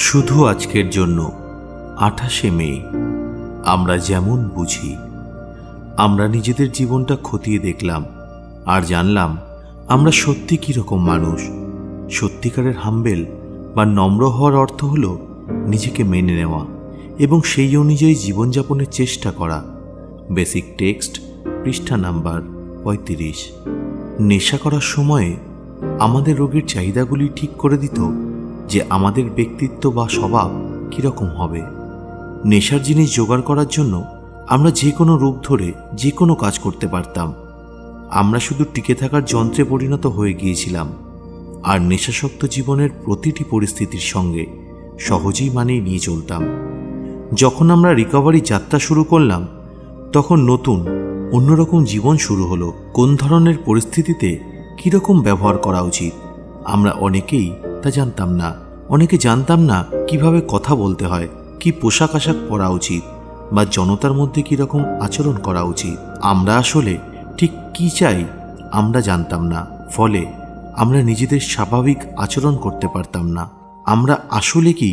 শুধু আজকের জন্য 28শে মে। আমরা যেমন বুঝি, আমরা নিজেদের জীবনটা খতিয়ে দেখলাম আর জানলাম আমরা সত্যি কীরকম মানুষ। সত্যিকারের হাম্বেল বা নম্র হওয়ার অর্থ হল নিজেকে মেনে নেওয়া এবং সেই অনুযায়ী জীবনযাপনের চেষ্টা করা। বেসিক টেক্সট, পৃষ্ঠা নাম্বার 35। নেশা করার সময়ে আমাদের রোগের চাহিদাগুলি ঠিক করে দিত যে আমাদের ব্যক্তিত্ব বা স্বভাব কীরকম হবে। নেশার জিনিস জোগাড় করার জন্য আমরা যে কোনো রূপ ধরে যে কোনো কাজ করতে পারতাম। আমরা শুধু টিকে থাকার যন্ত্রে পরিণত হয়ে গিয়েছিলাম আর নেশাসক্ত জীবনের প্রতিটি পরিস্থিতির সঙ্গে সহজেই মানিয়ে নিয়ে চলতাম। যখন আমরা রিকভারি যাত্রা শুরু করলাম তখন নতুন অন্যরকম জীবন শুরু হলো। কোন ধরনের পরিস্থিতিতে কীরকম ব্যবহার করা উচিত আমরা অনেকেই তা জানতাম না। অনেকে জানতাম না কিভাবে কথা বলতে হয়, কি পোশাক আশাক পরা উচিত বা জনতার মধ্যে কীরকম আচরণ করা উচিত। আমরা আসলে ঠিক কী চাই আমরা জানতাম না, ফলে আমরা নিজেদের স্বাভাবিক আচরণ করতে পারতাম না। আমরা আসলে কি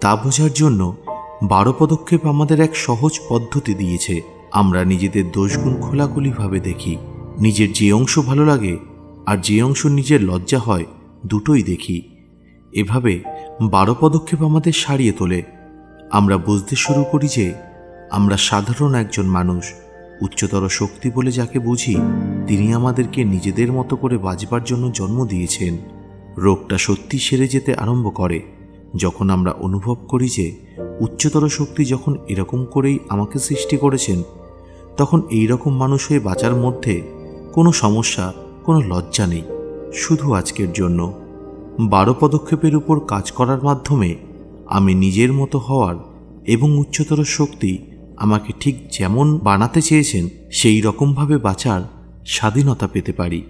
তা বোঝার জন্য 12 পদক্ষেপ আমাদের এক সহজ পদ্ধতি দিয়েছে। আমরা নিজেদের দোষগুণ খোলাখুলিভাবে দেখি, নিজের যে অংশ ভালো লাগে আর যে অংশ নিজের লজ্জা হয় দুটোই দেখি। এভাবে 12 পদক্ষেপ আমাদের সারিয়ে তোলে। আমরা বুঝতে শুরু করি যে আমরা সাধারণ একজন মানুষ। উচ্চতর শক্তি বলে যাকে বুঝি তিনি আমাদেরকে নিজেদের মতো করে বাঁচবার জন্য জন্ম দিয়েছেন। রোগটা সত্যি সেরে যেতে আরম্ভ করে যখন আমরা অনুভব করি যে উচ্চতর শক্তি যখন এরকম করেই আমাকে সৃষ্টি করেছেন, তখন এই রকম মানুষ হয়ে বাঁচার মধ্যে কোনো সমস্যা, কোনো লজ্জা নেই। শুধু আজকের জন্য 12 পদক্ষেপের উপর কাজ করার মাধ্যমে আমি নিজের মতো হওয়ার এবং উচ্চতর শক্তি আমাকে ঠিক যেমন বানাতে চেয়েছেন সেই রকমভাবে বাঁচার স্বাধীনতা পেতে পারি।